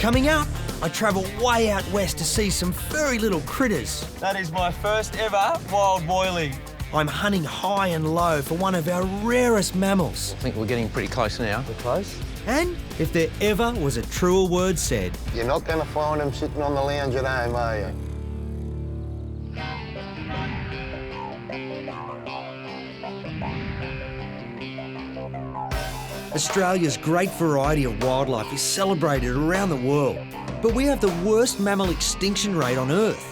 Coming up, I travel way out west to see some furry little critters. That is my first ever wild boilie. I'm hunting high and low for one of our rarest mammals. I think we're getting pretty close now. We're close. And if there ever was a truer word said. You're not going to find them sitting on the lounge at home, are you? Australia's great variety of wildlife is celebrated around the world, but we have the worst mammal extinction rate on Earth.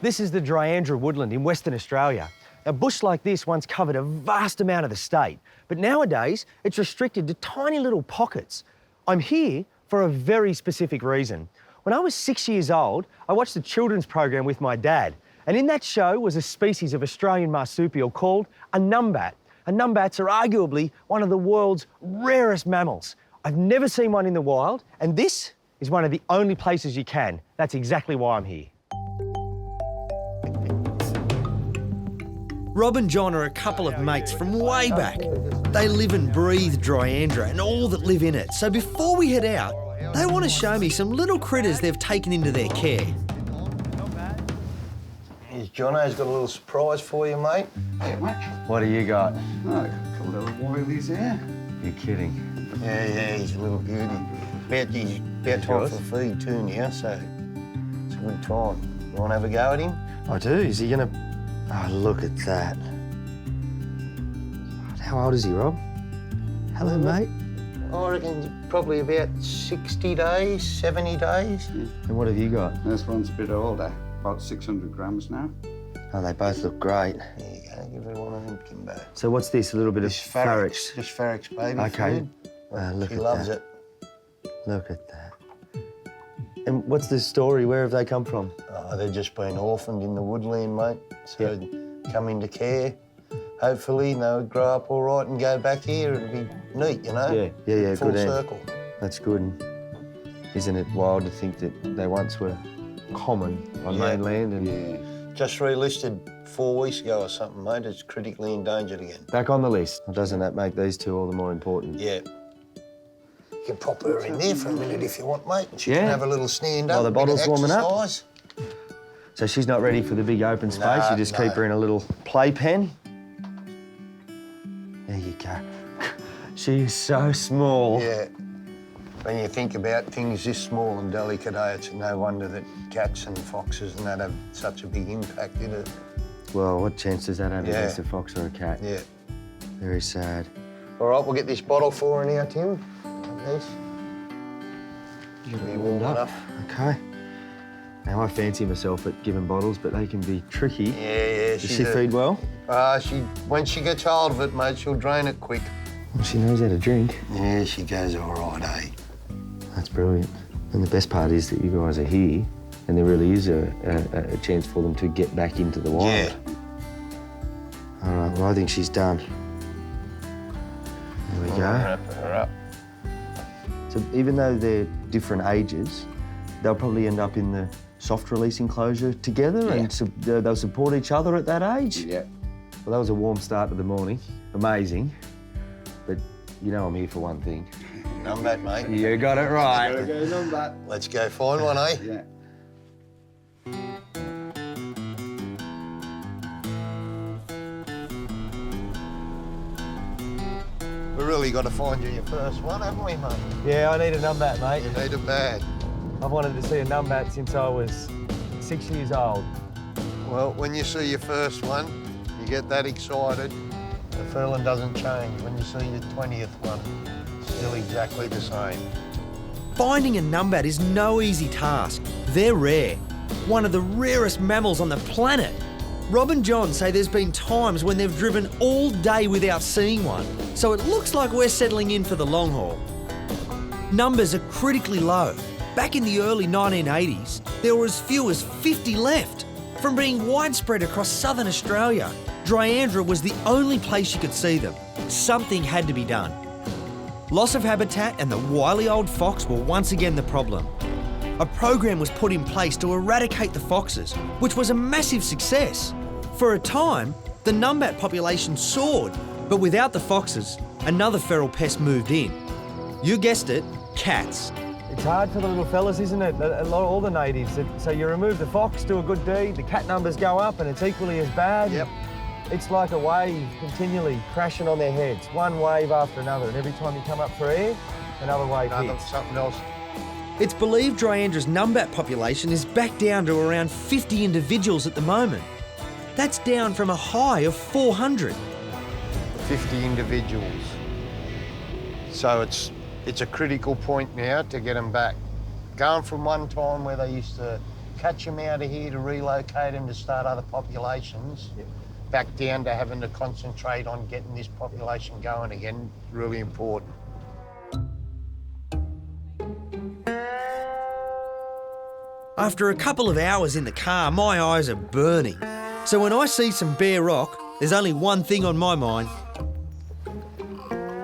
This is the Dryandra woodland in Western Australia. A bush like this once covered a vast amount of the state, but nowadays it's restricted to tiny little pockets. I'm here for a very specific reason. When I was 6 years old, I watched a children's program with my dad, and in that show was a species of Australian marsupial called a numbat. And numbats are arguably one of the world's rarest mammals. I've never seen one in the wild, and this is one of the only places you can. That's exactly why I'm here. Rob and John are a couple of mates from way back. They live and breathe Dryandra and all that live in it. So before we head out, they want to show me some little critters they've taken into their care. Here's Jono's got a little surprise for you, mate. Hey, mate. What do you got? Oh, a couple of little wilies here. You're kidding. Yeah, he's a little beauty. He's about time for feed too now, so it's a good time. You want to have a go at him? I do. Is he gonna... Oh, look at that. How old is he, Rob? Hello, mate. I reckon probably about 60 days, 70 days. And what have you got? This one's a bit older, about 600 grams now. Oh, they both look great. There you go, give her one of them, Kimbo. So what's this? A little bit of Just Farrick's baby Okay. food. Look She at loves that. it. Look at that. And what's the story? Where have they come from? Oh, they've just been orphaned in the woodland, mate. So come into care. Hopefully they'll grow up all right and go back here. It'll be neat, you know? Yeah, Full good. circle. That's good. And isn't it wild to think that they once were common on mainland and Just relisted 4 weeks ago or something, mate. It's critically endangered again. back on the list? Doesn't that make these two all the more important? Yeah. You can pop her in there for a minute if you want, mate. And she Yeah. can have a little stand up. While the a bit of bottle's warming up. exercise. So she's not ready for the big open space? No, You just keep no. her in a little playpen? There you go. She is so small. Yeah. When you think about things this small and delicate, it's no wonder that cats and foxes and that have such a big impact, is it? Well, what chance does that have Yeah. against a fox or a cat? Yeah. Very sad. All right, we'll get this bottle for her now, Tim. Like this. Should be warm enough. Okay. Now, I fancy myself at giving bottles, but they can be tricky. Yeah. Does she feed well? When she gets hold of it, mate, she'll drain it quick. Well, she knows how to drink. Yeah, she goes all right, eh? That's brilliant. And the best part is that you guys are here, and there really is a chance for them to get back into the wild. Yeah. All right, well, I think she's done. There we go. Wrap her up. So even though they're different ages, they'll probably end up in the soft release enclosure together and they'll support each other at that age? Yeah. Well, that was a warm start to the morning. Amazing. But you know I'm here for one thing. Numbat, mate. You got it right. Gotta go Numbat. Let's go find one, eh? Yeah. We've really got to find you your first one, haven't we, mate? Yeah, I need a numbat, mate. You need it bad. I've wanted to see a numbat since I was 6 years old. Well, when you see your first one, you get that excited. The feeling doesn't change. When you see your 20th one, it's still exactly the same. Finding a numbat is no easy task. They're rare. One of the rarest mammals on the planet. Rob and John say there's been times when they've driven all day without seeing one, so it looks like we're settling in for the long haul. Numbers are critically low. Back in the early 1980s, there were as few as 50 left. From being widespread across southern Australia, Dryandra was the only place you could see them. Something had to be done. Loss of habitat and the wily old fox were once again the problem. A program was put in place to eradicate the foxes, which was a massive success. For a time, the numbat population soared, but without the foxes, another feral pest moved in. You guessed it, cats. It's hard for the little fellas, isn't it? All the natives. So you remove the fox, do a good deed, the cat numbers go up and it's equally as bad. Yep. It's like a wave continually crashing on their heads, one wave after another, and every time you come up for air, another wave hits. Something else. It's believed Dryandra's numbat population is back down to around 50 individuals at the moment. That's down from a high of 400. 50 individuals. So it's a critical point now to get them back. Going from one time where they used to catch them out of here to relocate them to start other populations, back down to having to concentrate on getting this population going again, really important. After a couple of hours in the car, my eyes are burning. So when I see some bare rock, there's only one thing on my mind.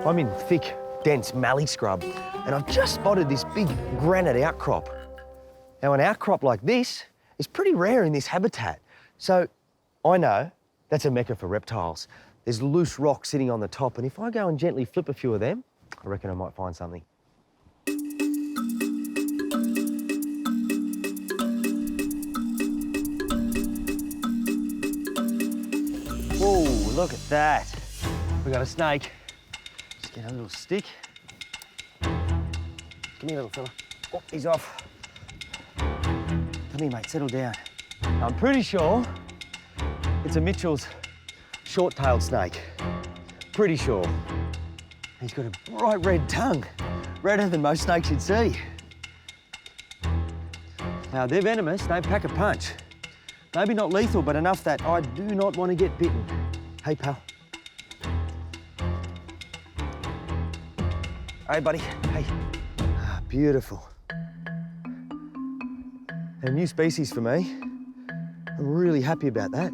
I'm in thick, dense mallee scrub, and I've just spotted this big granite outcrop. Now, an outcrop like this is pretty rare in this habitat. So I know that's a mecca for reptiles. There's loose rock sitting on the top, and if I go and gently flip a few of them, I reckon I might find something. Oh, look at that. We got a snake. Just get a little stick. Come here, little fella. Oh, he's off. Come here, mate, settle down. I'm pretty sure it's a Mitchell's short-tailed snake. Pretty sure. He's got a bright red tongue, redder than most snakes you'd see. Now, they're venomous, they pack a punch. Maybe not lethal, but enough that I do not want to get bitten. Hey, pal. Hey, buddy. Hey. Ah, beautiful. A new species for me. I'm really happy about that.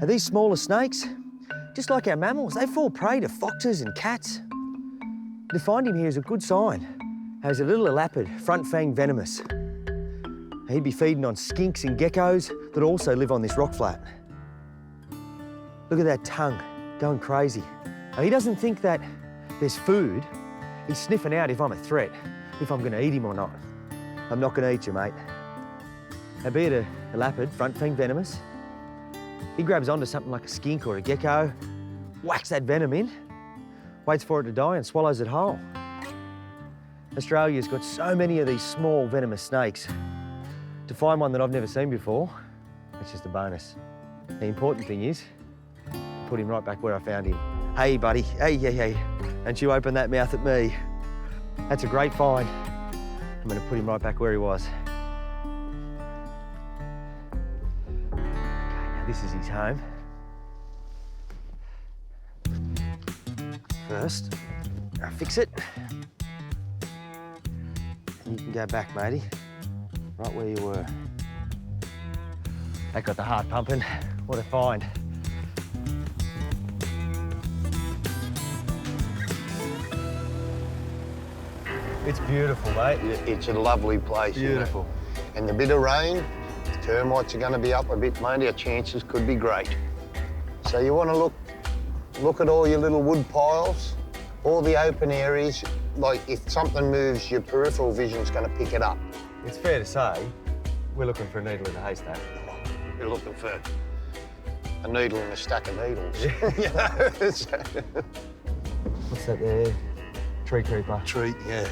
Now, these smaller snakes, just like our mammals, they fall prey to foxes and cats. To find him here is a good sign. He's a little elapid, front fang venomous. He'd be feeding on skinks and geckos that also live on this rock flat. Look at that tongue, going crazy. Now, he doesn't think that there's food. He's sniffing out if I'm a threat, if I'm gonna eat him or not. I'm not gonna eat you, mate. Now, be it a elapid, front fang venomous, he grabs onto something like a skink or a gecko, whacks that venom in, waits for it to die and swallows it whole. Australia's got so many of these small venomous snakes. To find one that I've never seen before, it's just a bonus. The important thing is, put him right back where I found him. Hey, buddy, hey. Don't you open that mouth at me. That's a great find. I'm gonna put him right back where he was. Okay, now this is his home. First, I'll fix it. And you can go back, matey. Right where you were. That got the heart pumping. What a find. It's beautiful, mate. It's a lovely place. Beautiful. You know? And the bit of rain, the termites are going to be up a bit, mate. Our chances could be great. So you want to look at all your little wood piles, all the open areas. Like, if something moves, your peripheral vision's going to pick it up. It's fair to say, we're looking for a needle in a haystack. You're looking for a needle in a stack of needles. Yeah. You know? What's that there? Tree creeper. Treat, yeah.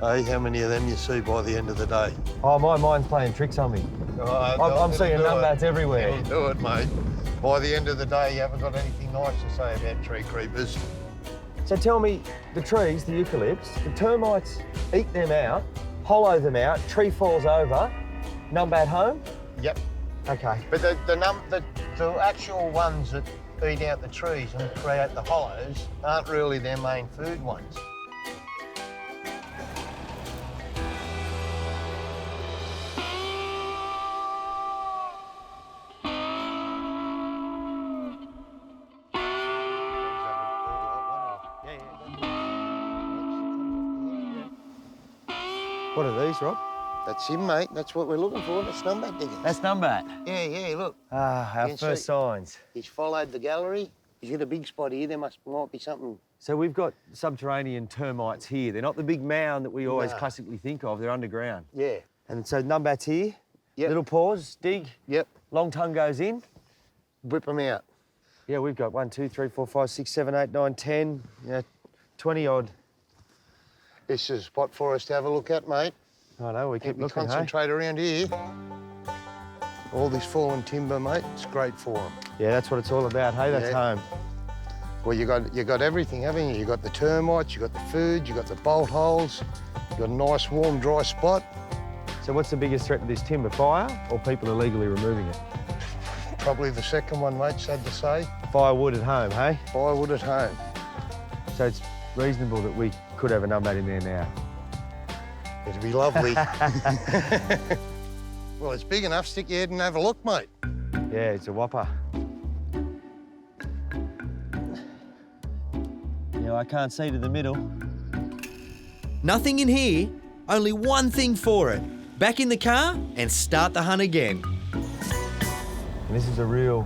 Hey, how many of them you see by the end of the day? Oh, my mind's playing tricks on me. I'm seeing numbats everywhere. It'll do it, mate. By the end of the day, you haven't got anything nice to say about tree creepers. So tell me, the trees, the eucalypts, the termites eat them out, hollow them out, tree falls over, numbat home? Yep. Okay. But the actual ones that eat out the trees and create the hollows aren't really their main food ones. What are these, Rob? That's him, mate. That's what we're looking for. That's numbat diggers. That's numbat. Yeah, look. Ah, our You can first see. signs. He's followed the gallery. He's got a big spot here. There might be something So we've got subterranean termites here. They're not the big mound that we always No. classically think of. They're underground. Yeah. And so numbats here. Yep. Little paws, dig. Yep. Long tongue goes in. Whip them out. Yeah, we've got 1, 2, 3, 4, 5, 6, 7, 8, 9, 10, 20 odd. This is a spot for us to have a look at, mate. I know, we keep We looking, hey? concentrate around here. All this fallen timber, mate, it's great for them. Yeah, that's what it's all about, hey? That's Yeah. home. Well, you got everything, haven't you? You got the termites, you got the food, you got the bolt holes, you got a nice, warm, dry spot. So what's the biggest threat to this timber, fire or people illegally removing it? Probably the second one, mate, sad to say. Firewood at home, hey? Firewood at home. So it's reasonable that we could have a numbat in there now. It'd be lovely. Well, it's big enough. Stick your head and have a look, mate. Yeah, it's a whopper. Yeah, I can't see to the middle. Nothing in here, only one thing for it. Back in the car and start the hunt again. And this is a real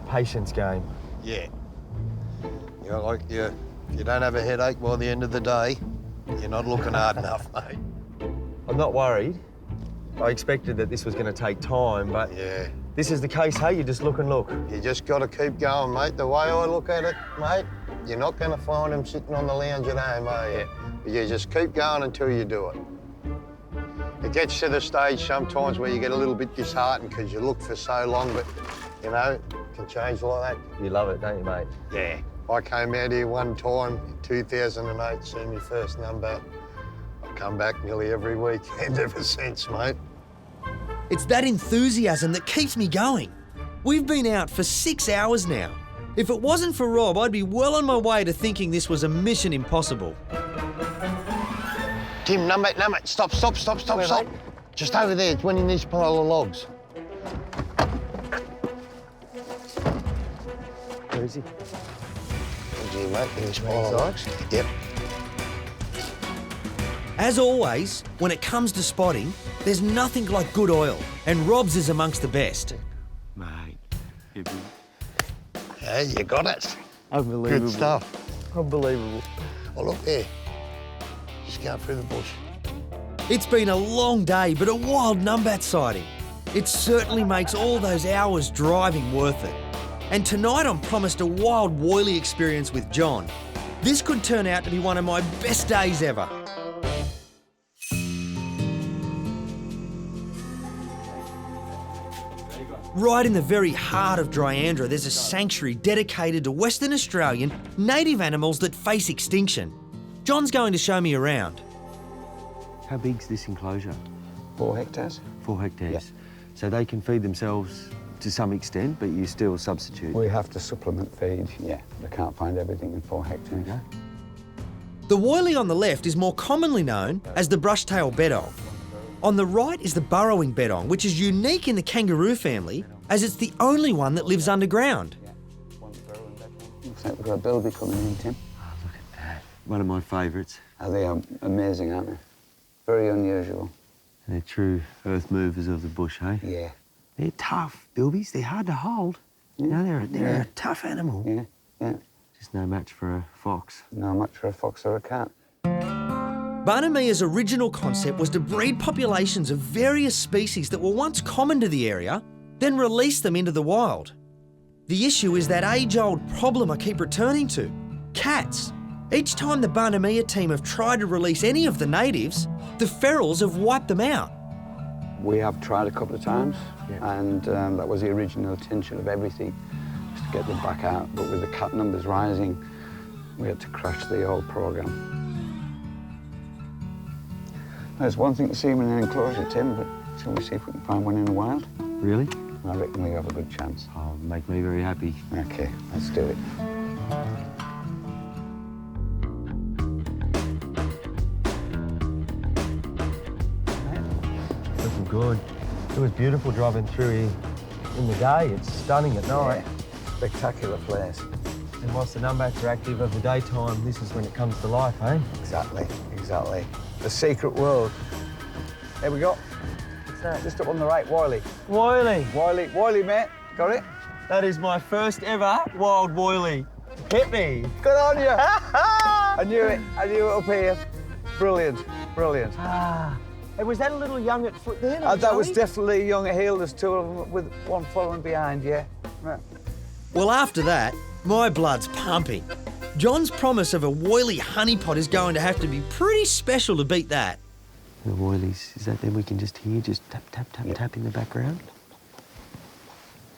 patience game. Yeah. If you don't have a headache by the end of the day, you're not looking hard enough, mate. I'm not worried. I expected that this was going to take time, but Yeah. this is the case, hey? You just look and look. You just got to keep going, mate. The way I look at it, mate, you're not going to find them sitting on the lounge at home, are you? You just keep going until you do it. It gets to the stage sometimes where you get a little bit disheartened because you look for so long, but, you know, it can change like that. You love it, don't you, mate? Yeah. I came out here one time in 2008, seen my first numbat. I've come back nearly every weekend ever since, mate. It's that enthusiasm that keeps me going. We've been out for 6 hours now. If it wasn't for Rob, I'd be well on my way to thinking this was a mission impossible. Tim, numbat, stop. Mate? Just over there, it's one in this pile of logs. Where is he? Here, mate, in this pile of logs. Yep. As always, when it comes to spotting, there's nothing like good oil, and Rob's is amongst the best. Mate, Yeah, you got it. unbelievable. Good stuff. Unbelievable. Oh, look there. Just going through the bush. It's been a long day, but a wild numbat sighting. It certainly makes all those hours driving worth it. And tonight I'm promised a wild woylie experience with John. This could turn out to be one of my best days ever. Right in the very heart of Dryandra, there's a sanctuary dedicated to Western Australian native animals that face extinction. John's going to show me around. How big's this enclosure? 4 hectares. 4 hectares. So they can feed themselves to some extent, but you still substitute. We have to supplement feed, yeah. They can't find everything in 4 hectares. Okay. The woylie on the left is more commonly known as the brush-tail bettong. On the right is the burrowing bettong, which is unique in the kangaroo family, as it's the only one that lives underground. Looks like we've got a bilby coming in, Tim. Oh, look at that. One of my favourites. Oh, they are amazing, aren't they? Very unusual. They're true earth movers of the bush, hey? Yeah. They're tough, bilbies. They're hard to hold. Yeah. You know, they're Yeah. a tough animal. Yeah, yeah. Just no match for a fox. No much for a fox or a cat. Barna Mia's original concept was to breed populations of various species that were once common to the area, then release them into the wild. The issue is that age-old problem I keep returning to, cats. Each time the Barna Mia team have tried to release any of the natives, the ferals have wiped them out. We have tried a couple of times, Yeah. and that was the original intention of everything, was to get them back out. But with the cat numbers rising, we had to crash the whole programme. There's one thing to see them in an enclosure, Tim, but shall we see if we can find one in the wild? Really? I reckon we have a good chance. Oh, make me very happy. Okay, let's do it. Looking good. It was beautiful driving through here in the day. It's stunning at night. Spectacular place. And whilst the numbats are active of the daytime, this is when it comes to life, eh? Exactly, exactly. The secret world. There we go. What's that? Just up on the right, woylie. Woylie. Woylie, mate. Got it? That is my first ever wild woylie. hit me. Good on you. I knew it up here. Brilliant, brilliant. Hey, was that a little young at foot there? That was definitely young at heel. There's two of them with one following behind, yeah. Right. Well, after that, my blood's pumping. John's promise of a woily honeypot is going to have to be pretty special to beat that. The woilies, is that them we can just hear, just tap, tap, tap, tap in the background?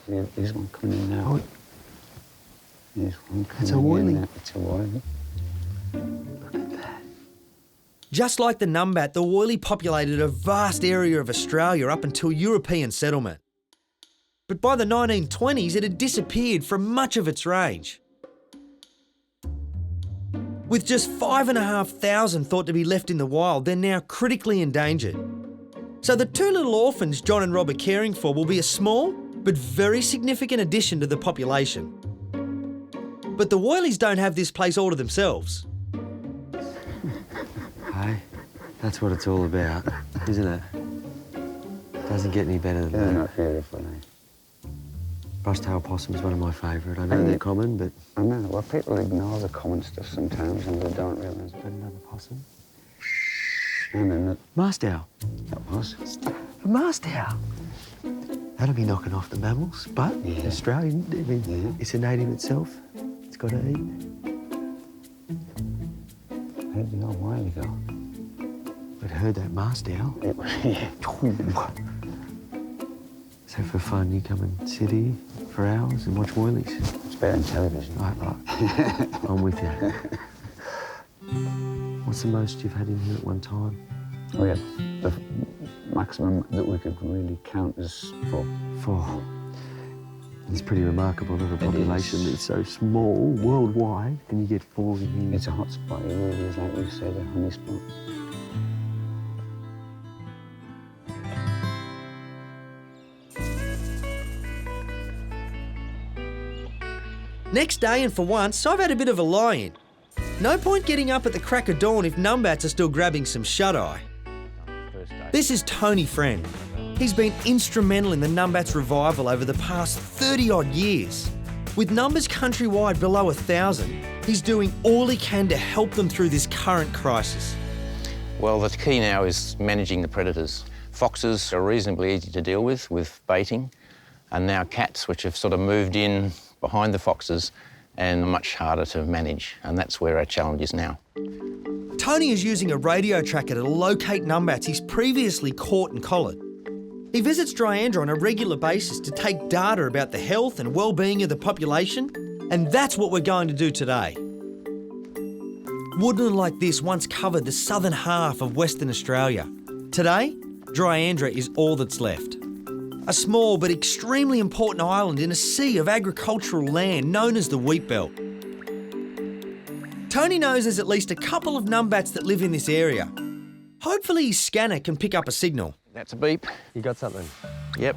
Yeah, there's one coming in now. Oh. There's one coming It's a woily. in now. It's a woily. Look at that. Just like the numbat, the woily populated a vast area of Australia up until European settlement. But by the 1920s, it had disappeared from much of its range. With just 5,500 thought to be left in the wild, they're now critically endangered. So the two little orphans John and Rob are caring for will be a small but very significant addition to the population. But the woilies don't have this place all to themselves. Hey, that's what it's all about, isn't it? Doesn't get any better than They're that. not beautiful, eh? Brush-tailed possum's one of my favourite. I know they're common, but... I know, well, people ignore the common stuff sometimes and they don't realise. Got another possum. And then Mast owl. that was. A mast owl. That'll be knocking off the mammals, but Yeah. Australian, I mean, it's innate in itself. It's got to eat. Heard the old while ago. I'd heard that mast owl. It was, yeah. So for fun, you come and sit here for hours and watch woilies. It's better than television. Right. I'm with you. What's the most you've had in here at one time? Oh, yeah. The maximum that we could really count is 4. 4. It's pretty remarkable of a population is. that's so small worldwide, and you get 4 in here. It's a hot spot. It really is, like you said, a honey spot. Next day, and for once, I've had a bit of a lie-in. No point getting up at the crack of dawn if numbats are still grabbing some shut-eye. This is Tony Friend. He's been instrumental in the numbats revival over the past 30-odd years. With numbers countrywide below 1,000, he's doing all he can to help them through this current crisis. Well, the key now is managing the predators. Foxes are reasonably easy to deal with baiting, and now cats, which have sort of moved in behind the foxes and are much harder to manage, and that's where our challenge is now. Tony is using a radio tracker to locate numbats he's previously caught and collared. He visits Dryandra on a regular basis to take data about the health and well-being of the population, and that's what we're going to do today. Woodland like this once covered the southern half of Western Australia. Today, Dryandra is all that's left. A small but extremely important island in a sea of agricultural land known as the Wheat Belt. Tony knows there's at least a couple of numbats that live in this area. Hopefully his scanner can pick up a signal. That's a beep. You got something? Yep.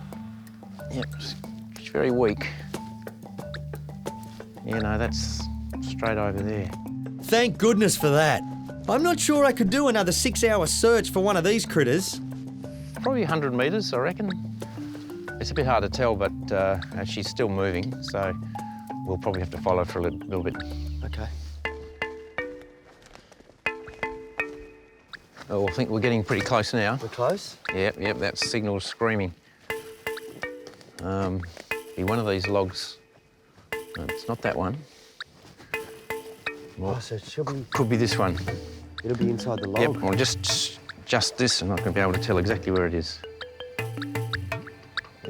It's very weak. You know, that's straight over there. Thank goodness for that. I'm not sure I could do another 6-hour search for one of these critters. Probably 100 metres, I reckon. It's a bit hard to tell, but she's still moving, so we'll probably have to follow for a little bit. Okay. Oh, I think we're getting pretty close now. We're close? Yep, that signal's screaming. Be one of these logs. No, it's not that one. Well, So it should be... could be this one. It'll be inside the log. Yep, well, just this, I'm not going to be able to tell exactly where it is.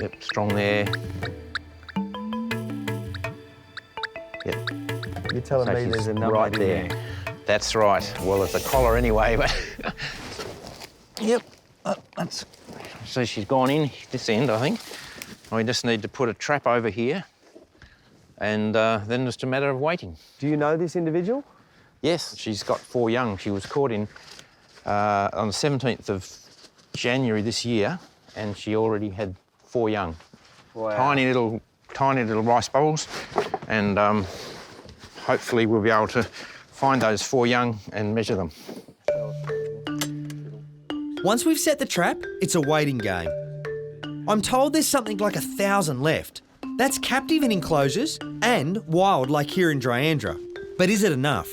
Yep, strong there. Yep. You're telling So me she's there's a number right in there. That's right. Well, it's a collar anyway, but... Yep, that's... So she's gone in this end, I think. We just need to put a trap over here, and then it's a matter of waiting. Do you know this individual? Yes, she's got 4 young. She was caught in on the 17th of January this year, and she already had 4 young. Wow. Tiny little rice bowls, and hopefully we'll be able to find those 4 young and measure them. Once we've set the trap, it's a waiting game. I'm told there's something like 1,000 left. That's captive in enclosures and wild like here in Dryandra. But is it enough?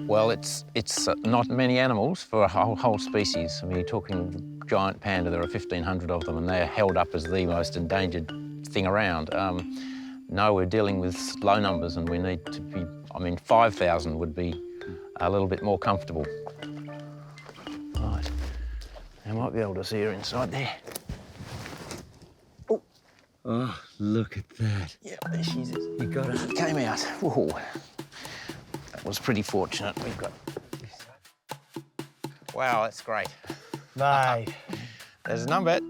Well, it's not many animals for a whole species. I mean, you're talking giant panda, there are 1,500 of them, and they're held up as the most endangered thing around. No, we're dealing with low numbers, and we need to be, I mean, 5,000 would be a little bit more comfortable. Right, I might be able to see her inside there. Oh, look at that. Yeah, there she is. You got her. Came out. Whoa. That was pretty fortunate. We've got... Wow, that's great. Mate. There's a numbat.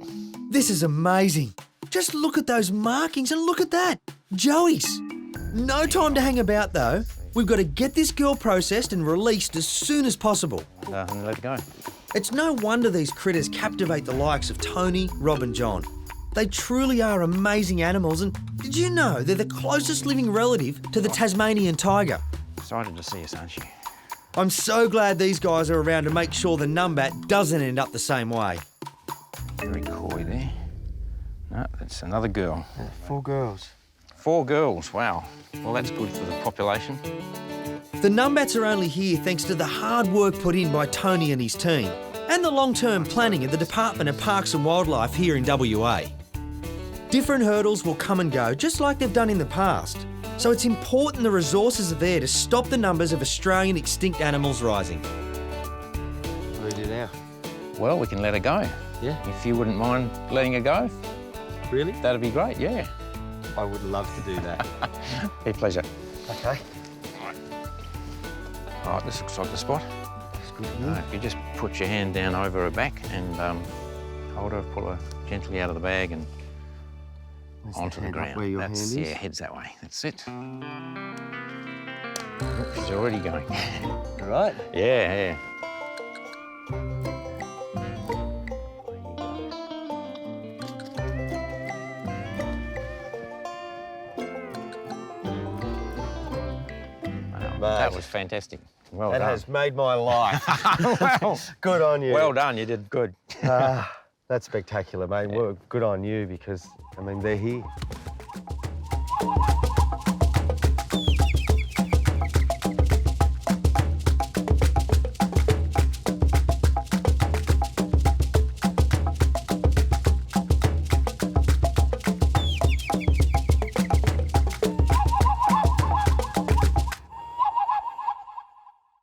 This is amazing. Just look at those markings and look at that. Joey's. No time to hang about though. We've got to get this girl processed and released as soon as possible. And let it go. It's no wonder these critters captivate the likes of Tony, Rob and John. They truly are amazing animals, and did you know they're the closest living relative to the Tasmanian tiger? Excited to see us, aren't you? I'm so glad these guys are around to make sure the numbat doesn't end up the same way. Very coy there. No, that's another girl. 4 girls. 4 girls, wow. Well, that's good for the population. The numbats are only here thanks to the hard work put in by Tony and his team, and the long-term planning of the Department of Parks and Wildlife here in WA. Different hurdles will come and go, just like they've done in the past. So it's important the resources are there to stop the numbers of Australian extinct animals rising. What do we do now? Well, we can let her go. Yeah. If you wouldn't mind letting her go, Really? that'd be great, yeah. I would love to do that. Be a pleasure. Okay. All right, this looks like the spot. If you just put your hand down over her back and hold her, pull her gently out of the bag and onto the ground. Where your hand is? Yeah, heads that way. That's it. She's already going. All right. Yeah. Wow, that was fantastic. Well That done. has made my life. Well, good on you. Well done, you did good. That's spectacular, mate. Well, good on you because, I mean, they're here.